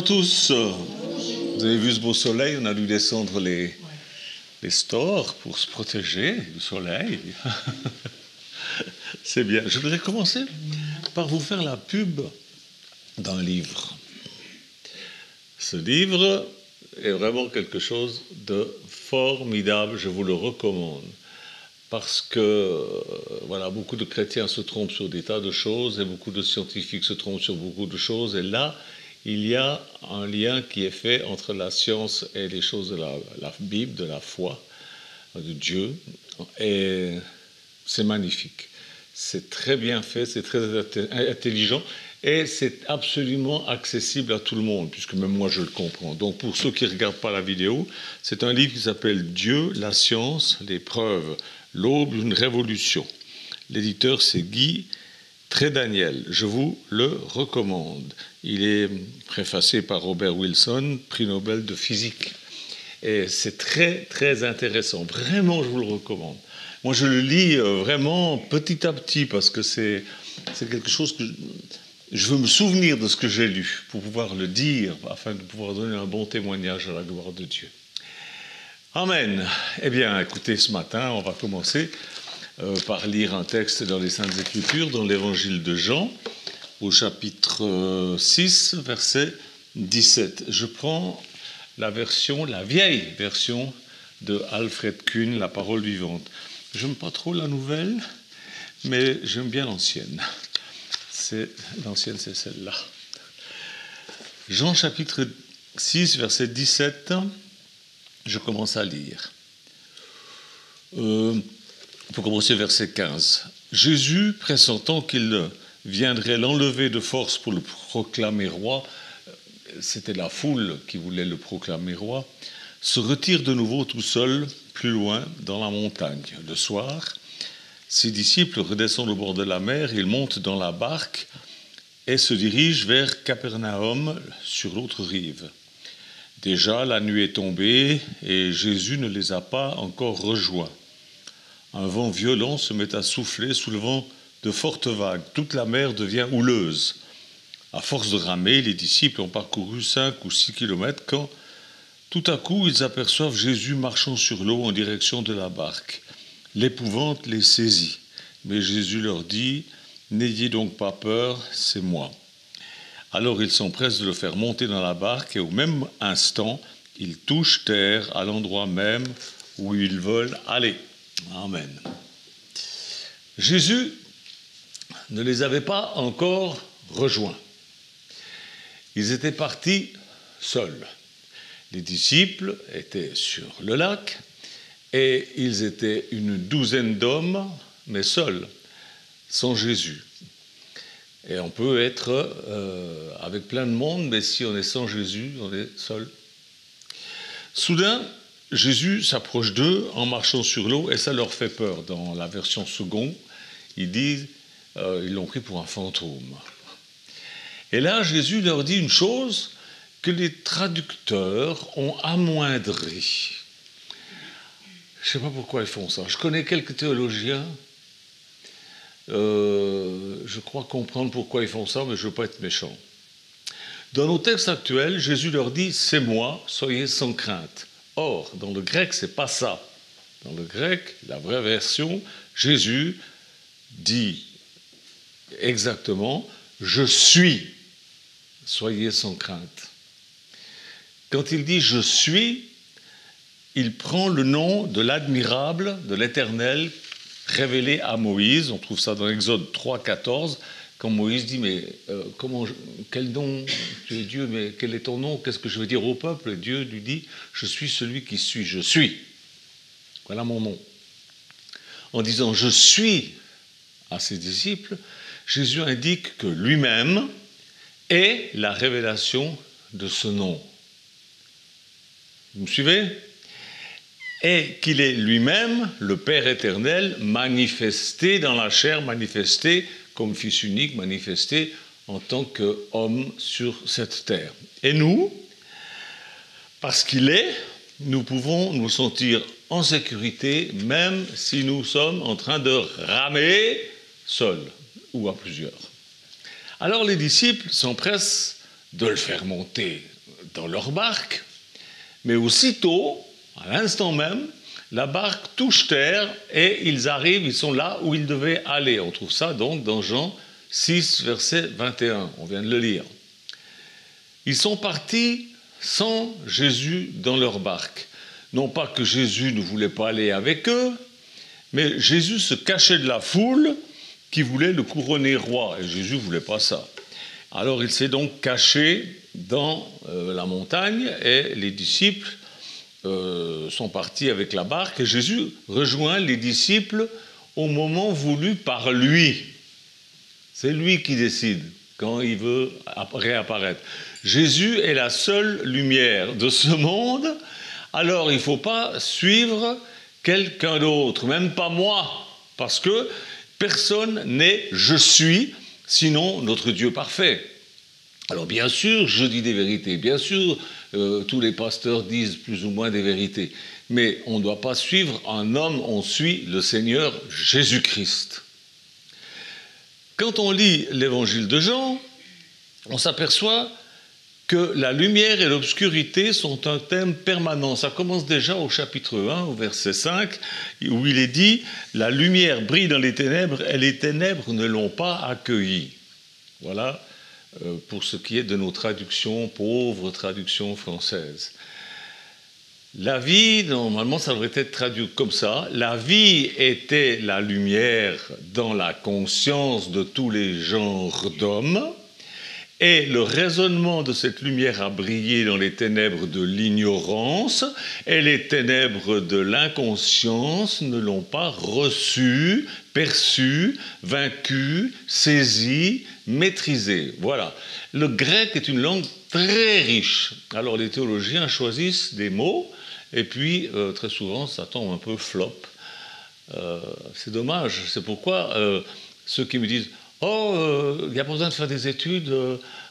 tous. Vous avez vu ce beau soleil, on a dû descendre les stores pour se protéger du soleil. C'est bien. Je voudrais commencer par vous faire la pub d'un livre. Ce livre est vraiment quelque chose de formidable, je vous le recommande. Parce que voilà, beaucoup de chrétiens se trompent sur des tas de choses et beaucoup de scientifiques se trompent sur beaucoup de choses. Et là, il y a un lien qui est fait entre la science et les choses de la Bible, de la foi, de Dieu. Et c'est magnifique. C'est très bien fait, c'est très intelligent et c'est absolument accessible à tout le monde, puisque même moi je le comprends. Donc pour ceux qui ne regardent pas la vidéo, c'est un livre qui s'appelle « Dieu, la science, les preuves ». L'aube d'une révolution. L'éditeur, c'est Guy Trédaniel. Je vous le recommande. Il est préfacé par Robert Wilson, prix Nobel de physique. Et c'est très, très intéressant. Vraiment, je vous le recommande. Moi, je le lis vraiment petit à petit parce que c'est quelque chose que je veux me souvenir de ce que j'ai lu pour pouvoir le dire, afin de pouvoir donner un bon témoignage à la gloire de Dieu. Amen. Eh bien, écoutez, ce matin, on va commencer par lire un texte dans les Saintes Écritures, dans l'Évangile de Jean, au chapitre 6, verset 17. Je prends la vieille version de Alfred Kuhn, La parole vivante. Je n'aime pas trop la nouvelle, mais j'aime bien l'ancienne. L'ancienne, c'est celle-là. Jean, chapitre 6, verset 17. Je commence à lire. Pour commencer, verset 15. Jésus, pressentant qu'il viendrait l'enlever de force pour le proclamer roi, c'était la foule qui voulait le proclamer roi, se retire de nouveau tout seul, plus loin, dans la montagne. Le soir, ses disciples redescendent au bord de la mer, ils montent dans la barque et se dirigent vers Capernaum, sur l'autre rive. Déjà, la nuit est tombée et Jésus ne les a pas encore rejoints. Un vent violent se met à souffler, soulevant de fortes vagues. Toute la mer devient houleuse. À force de ramer, les disciples ont parcouru 5 ou 6 kilomètres quand, tout à coup, ils aperçoivent Jésus marchant sur l'eau en direction de la barque. L'épouvante les saisit. Mais Jésus leur dit « N'ayez donc pas peur, c'est moi ». Alors ils s'empressent de le faire monter dans la barque et au même instant, ils touchent terre à l'endroit même où ils veulent aller. Amen. Jésus ne les avait pas encore rejoints. Ils étaient partis seuls. Les disciples étaient sur le lac et ils étaient une douzaine d'hommes, mais seuls, sans Jésus. Et on peut être avec plein de monde, mais si on est sans Jésus, on est seul. Soudain, Jésus s'approche d'eux en marchant sur l'eau et ça leur fait peur. Dans la version seconde, ils disent ils l'ont pris pour un fantôme. Et là, Jésus leur dit une chose que les traducteurs ont amoindrie. Je ne sais pas pourquoi ils font ça. Je connais quelques théologiens. Je crois comprendre pourquoi ils font ça, mais je ne veux pas être méchant. Dans nos textes actuels, Jésus leur dit « C'est moi, soyez sans crainte ». Or, dans le grec, ce n'est pas ça. Dans le grec, la vraie version, Jésus dit exactement « Je suis, soyez sans crainte ». Quand il dit « Je suis », il prend le nom de l'admirable, de l'Éternel, révélé à Moïse. On trouve ça dans Exode 3, 14, quand Moïse dit « Mais quel nom tu es Dieu, mais quel est ton nom? Qu'est-ce que je veux dire au peuple ?» Et Dieu lui dit « Je suis celui qui suis, je suis. Voilà mon nom. » En disant « Je suis » à ses disciples, Jésus indique que lui-même est la révélation de ce nom. Vous me suivez ? Et qu'il est lui-même, le Père éternel, manifesté dans la chair, manifesté comme Fils unique, manifesté en tant qu'homme sur cette terre. Et nous, parce qu'il est, nous pouvons nous sentir en sécurité, même si nous sommes en train de ramer seuls ou à plusieurs. Alors les disciples s'empressent de le faire monter dans leur barque, mais aussitôt, à l'instant même, la barque touche terre et ils arrivent, ils sont là où ils devaient aller. On trouve ça donc dans Jean 6, verset 21, on vient de le lire. Ils sont partis sans Jésus dans leur barque. Non pas que Jésus ne voulait pas aller avec eux, mais Jésus se cachait de la foule qui voulait le couronner roi, et Jésus ne voulait pas ça. Alors il s'est donc caché dans la montagne, et les disciples sont partis avec la barque, et Jésus rejoint les disciples au moment voulu par lui. C'est lui qui décide quand il veut réapparaître. Jésus est la seule lumière de ce monde, alors il ne faut pas suivre quelqu'un d'autre, même pas moi, parce que personne n'est « je suis », sinon notre Dieu parfait. Alors bien sûr, je dis des vérités, bien sûr, tous les pasteurs disent plus ou moins des vérités, mais on ne doit pas suivre un homme, on suit le Seigneur Jésus-Christ. Quand on lit l'évangile de Jean, on s'aperçoit que la lumière et l'obscurité sont un thème permanent. Ça commence déjà au chapitre 1, au verset 5, où il est dit « La lumière brille dans les ténèbres, et les ténèbres ne l'ont pas accueillie. » Voilà pour ce qui est de nos traductions, pauvres traductions françaises. La vie, normalement, ça devrait être traduit comme ça. La vie était la lumière dans la conscience de tous les genres d'hommes, et le raisonnement de cette lumière a brillé dans les ténèbres de l'ignorance, et les ténèbres de l'inconscience ne l'ont pas reçu, perçu, vaincu, saisi, maîtrisé. Voilà. Le grec est une langue très riche. Alors les théologiens choisissent des mots, et puis très souvent ça tombe un peu flop. C'est dommage. C'est pourquoi ceux qui me disent « Oh, il n'y a pas besoin de faire des études,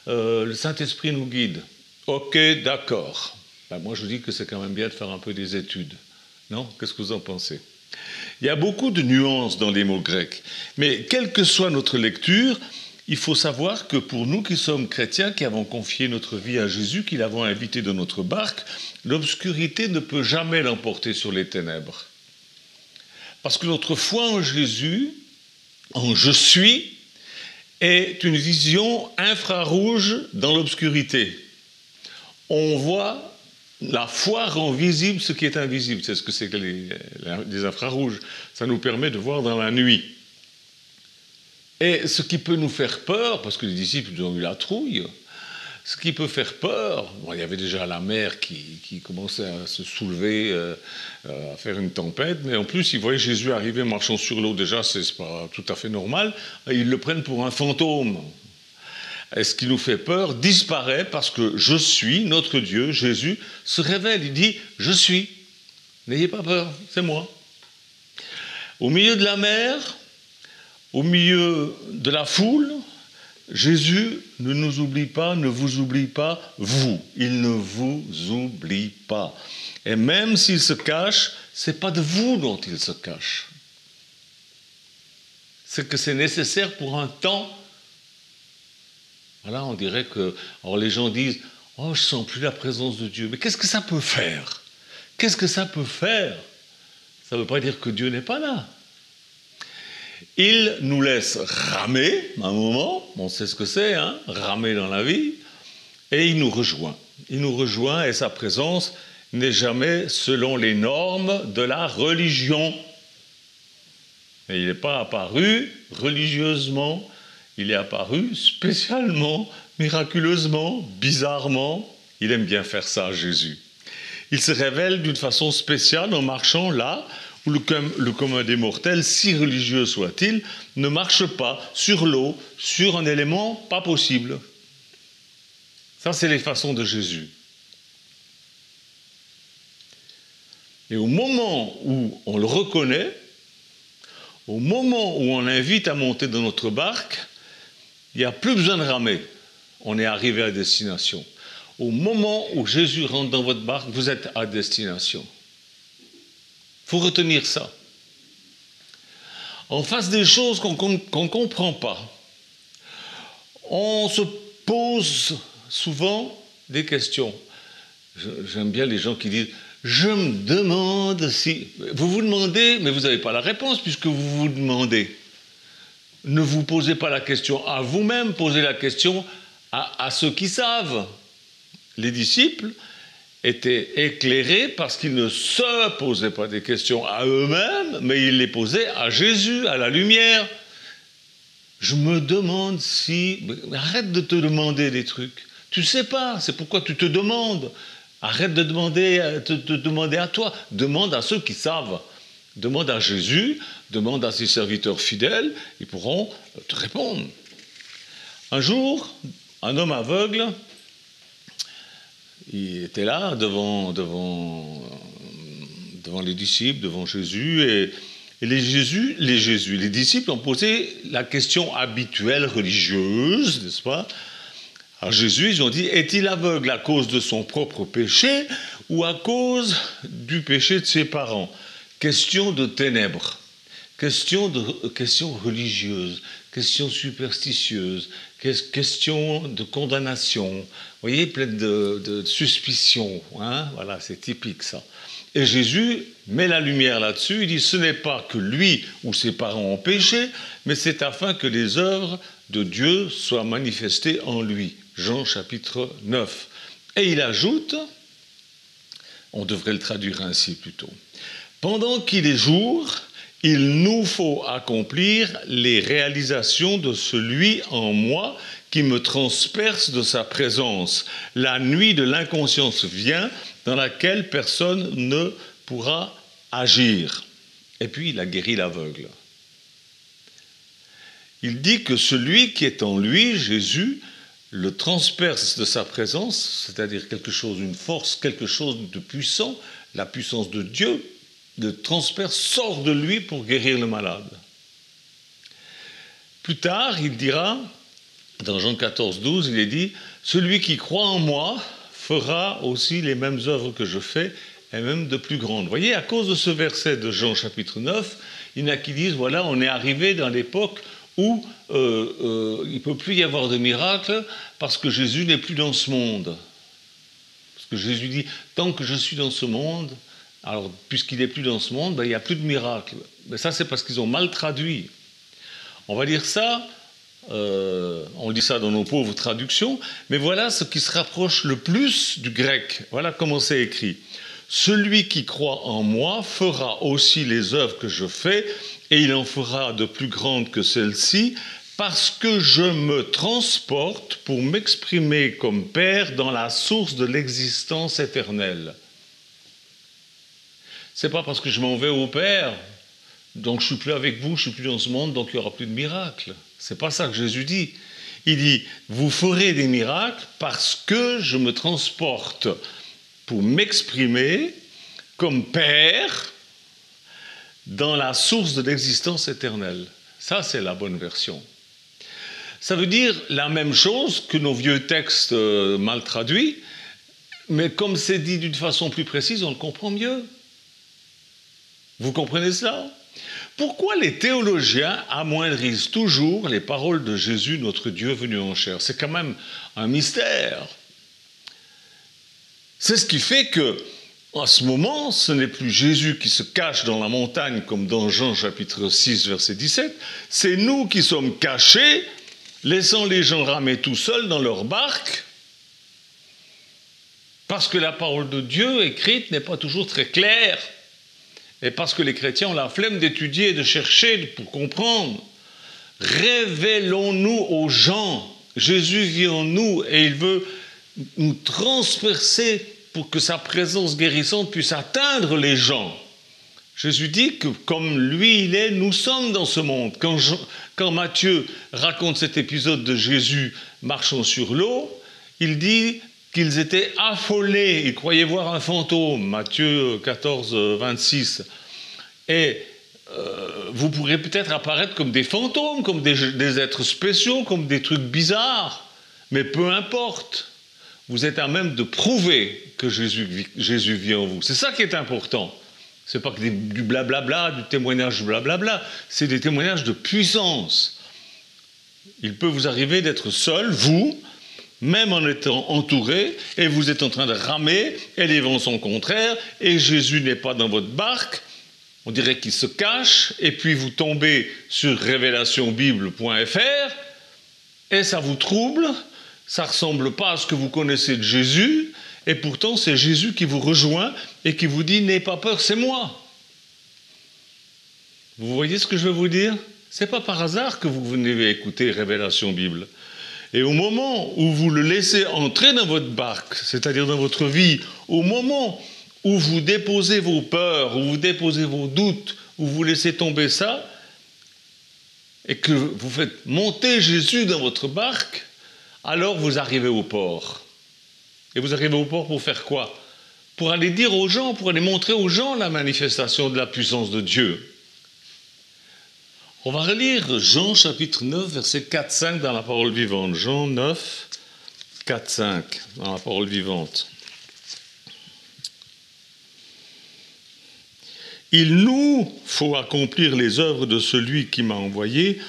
le Saint-Esprit nous guide. » Ok, d'accord. Ben, moi je dis que c'est quand même bien de faire un peu des études. Non? Qu'est-ce que vous en pensez? Il y a beaucoup de nuances dans les mots grecs. Mais quelle que soit notre lecture, il faut savoir que pour nous qui sommes chrétiens, qui avons confié notre vie à Jésus, qui l'avons invité dans notre barque, l'obscurité ne peut jamais l'emporter sur les ténèbres. Parce que notre foi en Jésus, en « je suis », est une vision infrarouge dans l'obscurité. On voit, la foi rend visible ce qui est invisible. C'est ce que c'est que les infrarouges. Ça nous permet de voir dans la nuit. Et ce qui peut nous faire peur, parce que les disciples ont eu la trouille, ce qui peut faire peur, bon, il y avait déjà la mer qui commençait à se soulever, à faire une tempête, mais en plus, ils voyaient Jésus arriver marchant sur l'eau, déjà, c'est pas tout à fait normal, et ils le prennent pour un fantôme. Et ce qui nous fait peur disparaît parce que je suis, notre Dieu, Jésus, se révèle, il dit « je suis ». N'ayez pas peur, c'est moi. Au milieu de la mer, au milieu de la foule, Jésus ne nous oublie pas, ne vous oublie pas, vous. Il ne vous oublie pas. Et même s'il se cache, ce n'est pas de vous dont il se cache. C'est que c'est nécessaire pour un temps. Voilà, on dirait que... Alors les gens disent, « Oh, je ne sens plus la présence de Dieu. » Mais qu'est-ce que ça peut faire? Qu'est-ce que ça peut faire? Ça ne veut pas dire que Dieu n'est pas là. Il nous laisse ramer un moment, on sait ce que c'est, hein, ramer dans la vie, et il nous rejoint. Il nous rejoint et sa présence n'est jamais selon les normes de la religion. Et il n'est pas apparu religieusement, il est apparu spécialement, miraculeusement, bizarrement. Il aime bien faire ça, Jésus. Il se révèle d'une façon spéciale en marchant là, où le commun des mortels, si religieux soit-il, ne marche pas sur l'eau, sur un élément pas possible. Ça, c'est les façons de Jésus. Et au moment où on le reconnaît, au moment où on l'invite à monter dans notre barque, il n'y a plus besoin de ramer. On est arrivé à destination. Au moment où Jésus rentre dans votre barque, vous êtes à destination. Il faut retenir ça. En face des choses qu'on ne comprend pas, on se pose souvent des questions. J'aime bien les gens qui disent « Je me demande si… » Vous vous demandez, mais vous n'avez pas la réponse puisque vous vous demandez. Ne vous posez pas la question à vous-même, posez la question à ceux qui savent. Les disciples étaient éclairés parce qu'ils ne se posaient pas des questions à eux-mêmes, mais ils les posaient à Jésus, à la lumière. Je me demande si… Arrête de te demander des trucs. Tu ne sais pas, c'est pourquoi tu te demandes. Arrête de te demander à toi. Demande à ceux qui savent. Demande à Jésus, demande à ses serviteurs fidèles, ils pourront te répondre. Un jour, un homme aveugle, il était là devant les disciples, devant Jésus, et les disciples ont posé la question habituelle religieuse, n'est-ce pas? À Jésus, ils ont dit, est-il aveugle à cause de son propre péché ou à cause du péché de ses parents? Question de ténèbres, question religieuse, question superstitieuse, question de condamnation, vous voyez, pleine de suspicion, hein? Voilà, c'est typique ça. Et Jésus met la lumière là-dessus, il dit, ce n'est pas que lui ou ses parents ont péché, mais c'est afin que les œuvres de Dieu soient manifestées en lui. Jean chapitre 9. Et il ajoute, on devrait le traduire ainsi plutôt, pendant qu'il est jour, il nous faut accomplir les réalisations de celui en moi qui me transperce de sa présence. La nuit de l'inconscience vient, dans laquelle personne ne pourra agir. Et puis il a guéri l'aveugle. Il dit que celui qui est en lui, Jésus, le transperce de sa présence, c'est-à-dire quelque chose, une force, quelque chose de puissant, la puissance de Dieu, le transperce, sort de lui pour guérir le malade. Plus tard, il dira, dans Jean 14, 12, il est dit « Celui qui croit en moi fera aussi les mêmes œuvres que je fais, et même de plus grandes. » Vous voyez, à cause de ce verset de Jean chapitre 9, il y en a qui disent « Voilà, on est arrivé dans l'époque où il ne peut plus y avoir de miracles parce que Jésus n'est plus dans ce monde. » Parce que Jésus dit « Tant que je suis dans ce monde, alors puisqu'il n'est plus dans ce monde, ben, il n'y a plus de miracles. » Mais ça, c'est parce qu'ils ont mal traduit. On va lire ça, on lit ça dans nos pauvres traductions, mais voilà ce qui se rapproche le plus du grec. Voilà comment c'est écrit. « Celui qui croit en moi fera aussi les œuvres que je fais, et il en fera de plus grandes que celles-ci, parce que je me transporte pour m'exprimer comme Père dans la source de l'existence éternelle. » C'est pas parce que je m'en vais au Père, donc je suis plus avec vous, je suis plus dans ce monde, donc il n'y aura plus de miracles. C'est pas ça que Jésus dit. Il dit, vous ferez des miracles parce que je me transporte pour m'exprimer comme Père dans la source de l'existence éternelle. Ça, c'est la bonne version. Ça veut dire la même chose que nos vieux textes mal traduits, mais comme c'est dit d'une façon plus précise, on le comprend mieux. Vous comprenez cela? Pourquoi les théologiens amoindrissent toujours les paroles de Jésus, notre Dieu venu en chair? C'est quand même un mystère. C'est ce qui fait que, à ce moment, ce n'est plus Jésus qui se cache dans la montagne, comme dans Jean chapitre 6, verset 17, c'est nous qui sommes cachés, laissant les gens ramer tout seuls dans leur barque, parce que la parole de Dieu écrite n'est pas toujours très claire. Et parce que les chrétiens ont la flemme d'étudier, de chercher, pour comprendre. Révélons-nous aux gens. Jésus vit en nous et il veut nous transpercer pour que sa présence guérissante puisse atteindre les gens. Jésus dit que comme lui il est, nous sommes dans ce monde. Quand Matthieu raconte cet épisode de Jésus marchant sur l'eau, il dit qu'ils étaient affolés, ils croyaient voir un fantôme, Matthieu 14, 26. Et vous pourrez peut-être apparaître comme des fantômes, comme des êtres spéciaux, comme des trucs bizarres, mais peu importe. Vous êtes à même de prouver que Jésus vit en vous. C'est ça qui est important. Ce n'est pas que du blablabla, du témoignage blablabla, c'est des témoignages de puissance. Il peut vous arriver d'être seul, vous, même en étant entouré, et vous êtes en train de ramer, et les vents sont contraires, et Jésus n'est pas dans votre barque, on dirait qu'il se cache, et puis vous tombez sur révélationbible.fr, et ça vous trouble, ça ne ressemble pas à ce que vous connaissez de Jésus, et pourtant c'est Jésus qui vous rejoint et qui vous dit « N'ayez pas peur, c'est moi ». Vous voyez ce que je veux vous dire? Ce n'est pas par hasard que vous venez écouter Révélation Bible. Et au moment où vous le laissez entrer dans votre barque, c'est-à-dire dans votre vie, au moment où vous déposez vos peurs, où vous déposez vos doutes, où vous laissez tomber ça, et que vous faites monter Jésus dans votre barque, alors vous arrivez au port. Et vous arrivez au port pour faire quoi? Pour aller dire aux gens, pour aller montrer aux gens la manifestation de la puissance de Dieu. On va relire Jean chapitre 9, versets 4-5 dans la parole vivante. Jean 9, 4-5 dans la parole vivante. Il nous faut accomplir les œuvres de celui qui m'a envoyé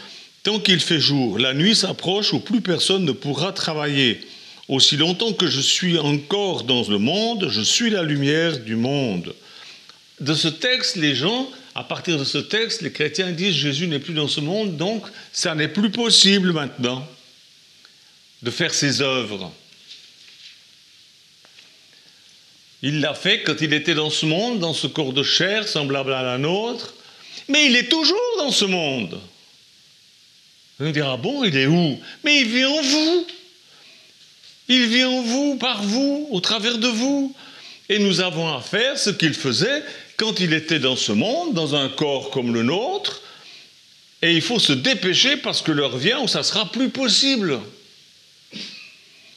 tant qu'il fait jour. La nuit s'approche où plus personne ne pourra travailler. Aussi longtemps que je suis encore dans le monde, je suis la lumière du monde. De ce texte, les gens, à partir de ce texte, les chrétiens disent Jésus n'est plus dans ce monde, donc ça n'est plus possible maintenant de faire ses œuvres. Il l'a fait quand il était dans ce monde, dans ce corps de chair semblable à la nôtre, mais il est toujours dans ce monde. Vous me direz, ah bon, il est où? Mais il vit en vous. Il vit en vous, par vous, au travers de vous. Et nous avons à faire ce qu'il faisait quand il était dans ce monde, dans un corps comme le nôtre, et il faut se dépêcher parce que l'heure vient où ça ne sera plus possible.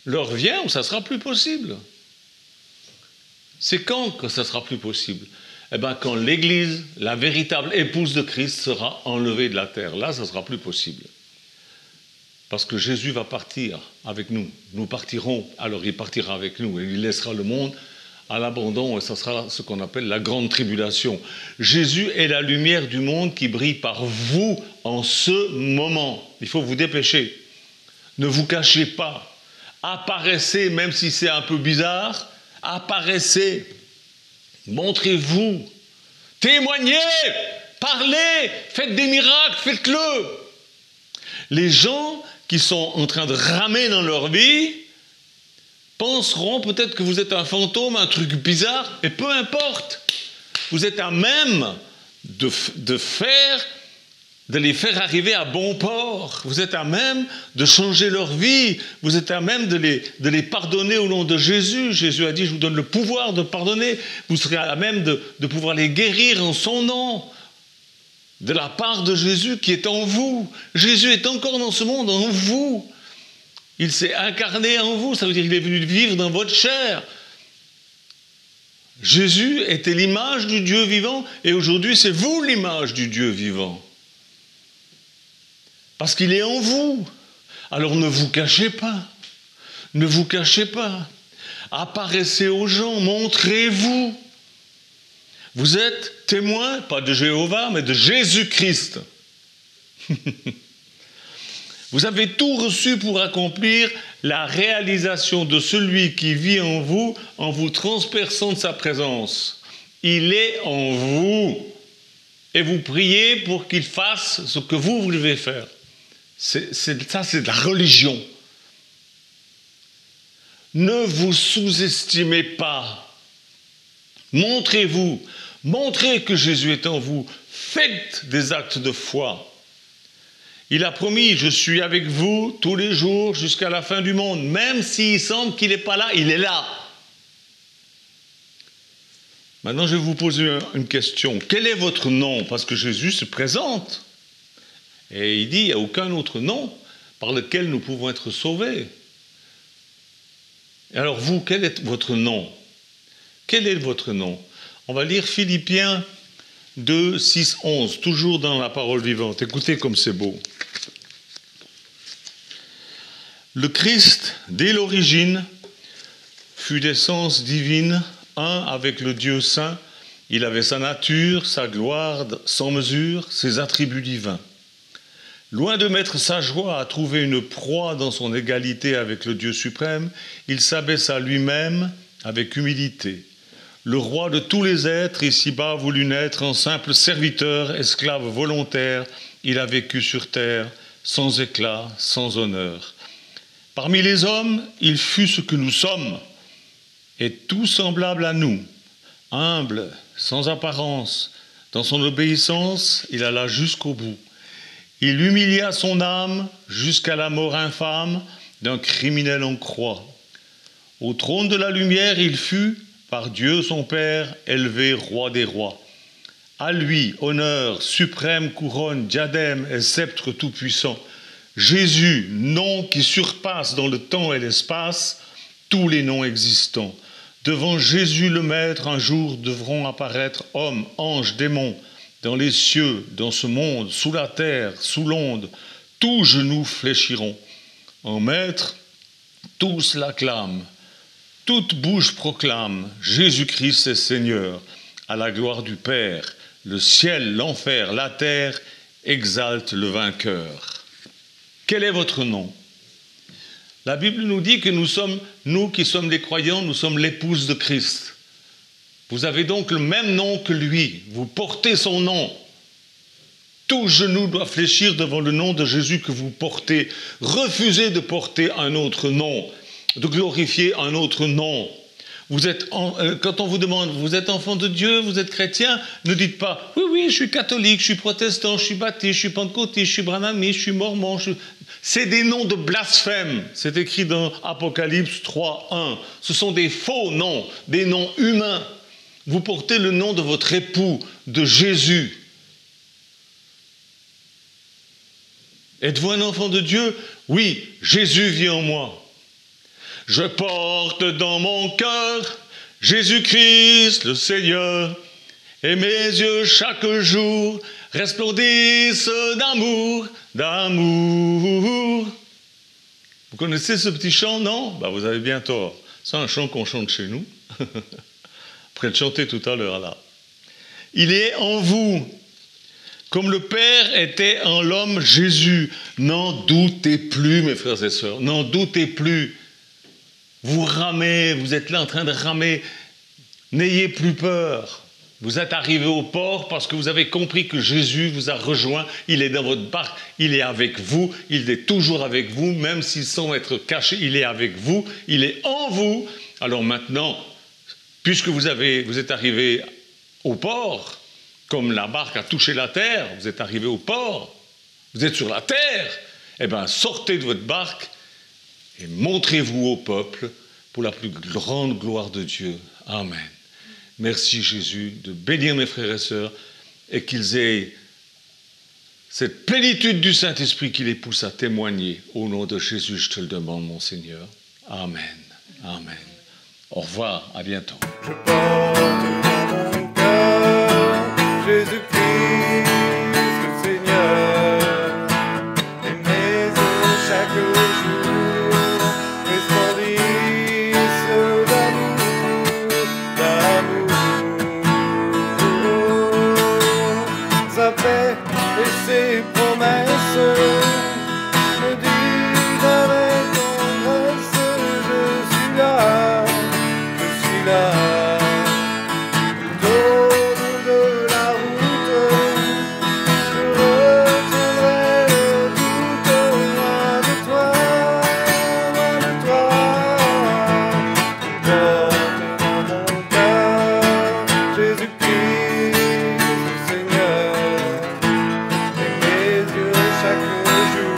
L'heure vient où ça ne sera plus possible. C'est quand que ça sera plus possible? Eh bien, quand l'Église, la véritable épouse de Christ, sera enlevée de la terre. Là, ça ne sera plus possible. Parce que Jésus va partir avec nous. Nous partirons, alors il partira avec nous et il laissera le monde à l'abandon, et ça sera ce qu'on appelle la grande tribulation. Jésus est la lumière du monde qui brille par vous en ce moment. Il faut vous dépêcher. Ne vous cachez pas. Apparaissez, même si c'est un peu bizarre. Apparaissez. Montrez-vous. Témoignez. Parlez. Faites des miracles. Faites-le. Les gens qui sont en train de ramer dans leur vie penseront peut-être que vous êtes un fantôme, un truc bizarre, et peu importe. Vous êtes à même de les faire arriver à bon port. Vous êtes à même de changer leur vie. Vous êtes à même de les pardonner au nom de Jésus. Jésus a dit, je vous donne le pouvoir de pardonner. Vous serez à même de pouvoir les guérir en son nom. De la part de Jésus qui est en vous. Jésus est encore dans ce monde, en vous. Il s'est incarné en vous, ça veut dire qu'il est venu vivre dans votre chair. Jésus était l'image du Dieu vivant, et aujourd'hui c'est vous l'image du Dieu vivant. Parce qu'il est en vous. Alors ne vous cachez pas. Ne vous cachez pas. Apparaissez aux gens, montrez-vous. Vous êtes témoins, pas de Jéhovah, mais de Jésus-Christ. Vous avez tout reçu pour accomplir la réalisation de celui qui vit en vous transperçant de sa présence. Il est en vous. Et vous priez pour qu'il fasse ce que vous devez faire. Ça, c'est de la religion. Ne vous sous-estimez pas. Montrez-vous. Montrez que Jésus est en vous. Faites des actes de foi. Il a promis, je suis avec vous tous les jours jusqu'à la fin du monde. Même s'il semble qu'il n'est pas là, il est là. Maintenant, je vais vous poser une question. Quel est votre nom? Parce que Jésus se présente. Et il dit, il n'y a aucun autre nom par lequel nous pouvons être sauvés. Et alors vous, quel est votre nom? Quel est votre nom? On va lire Philippiens 2, 6, 11, toujours dans la parole vivante. Écoutez comme c'est beau. Le Christ, dès l'origine, fut d'essence divine, un avec le Dieu saint. Il avait sa nature, sa gloire sans mesure, ses attributs divins. Loin de mettre sa joie à trouver une proie dans son égalité avec le Dieu suprême, il s'abaissa lui-même avec humilité. Le roi de tous les êtres, ici-bas, voulut naître en simple serviteur, esclave volontaire. Il a vécu sur terre, sans éclat, sans honneur. Parmi les hommes, il fut ce que nous sommes, et tout semblable à nous, humble, sans apparence. Dans son obéissance, il alla jusqu'au bout. Il humilia son âme jusqu'à la mort infâme d'un criminel en croix. Au trône de la lumière, il fut, par Dieu son Père, élevé roi des rois. À lui, honneur, suprême couronne, diadème et sceptre tout-puissant. Jésus, nom qui surpasse dans le temps et l'espace tous les noms existants. Devant Jésus le Maître, un jour devront apparaître hommes, anges, démons, dans les cieux, dans ce monde, sous la terre, sous l'onde. Tous genoux fléchiront. En Maître, tous l'acclament. Toute bouche proclame Jésus-Christ est Seigneur, à la gloire du Père. Le ciel, l'enfer, la terre exaltent le vainqueur. Quel est votre nom? La Bible nous dit que nous qui sommes des croyants, nous sommes l'épouse de Christ. Vous avez donc le même nom que lui, vous portez son nom. Tout genou doit fléchir devant le nom de Jésus que vous portez. Refusez de porter un autre nom, de glorifier un autre nom. Quand on vous demande, vous êtes enfant de Dieu, vous êtes chrétien, ne dites pas, oui, je suis catholique, je suis protestant, je suis baptiste, je suis pentecôtiste, je suis branhamiste, je suis mormon. C'est des noms de blasphème. C'est écrit dans Apocalypse 3:1. Ce sont des faux noms, des noms humains. Vous portez le nom de votre époux, de Jésus. Êtes-vous un enfant de Dieu? Oui, Jésus vit en moi. Je porte dans mon cœur Jésus-Christ le Seigneur, et mes yeux chaque jour resplendissent d'amour, d'amour. Vous connaissez ce petit chant, non? Vous avez bien tort. C'est un chant qu'on chante chez nous. Après de chanter tout à l'heure là. Il est en vous, comme le Père était en l'homme Jésus. N'en doutez plus, mes frères et sœurs, n'en doutez plus. Vous ramez, vous êtes là en train de ramer. N'ayez plus peur. Vous êtes arrivé au port parce que vous avez compris que Jésus vous a rejoint. Il est dans votre barque, il est avec vous, il est toujours avec vous, même s'il semble être caché, il est avec vous, il est en vous. Alors maintenant, puisque vous êtes arrivé au port, comme la barque a touché la terre, vous êtes arrivé au port, vous êtes sur la terre, eh bien sortez de votre barque et montrez-vous au peuple pour la plus grande gloire de Dieu. Amen. Merci Jésus de bénir mes frères et sœurs et qu'ils aient cette plénitude du Saint-Esprit qui les pousse à témoigner. Au nom de Jésus, je te le demande, mon Seigneur. Amen. Amen. Au revoir, à bientôt. Je porte dans mon cœur Jésus-Christ le Seigneur, et mes yeux chaque jour resplendissent d'amour, d'amour. Sa paix et ses promesses me disent avec tendresse, je suis là. Tout au bout de la route, je retiendrai le doute loin de toi, loin de toi. Je porte dans mon cœur Jésus-Christ le Seigneur, et mes yeux chaque jour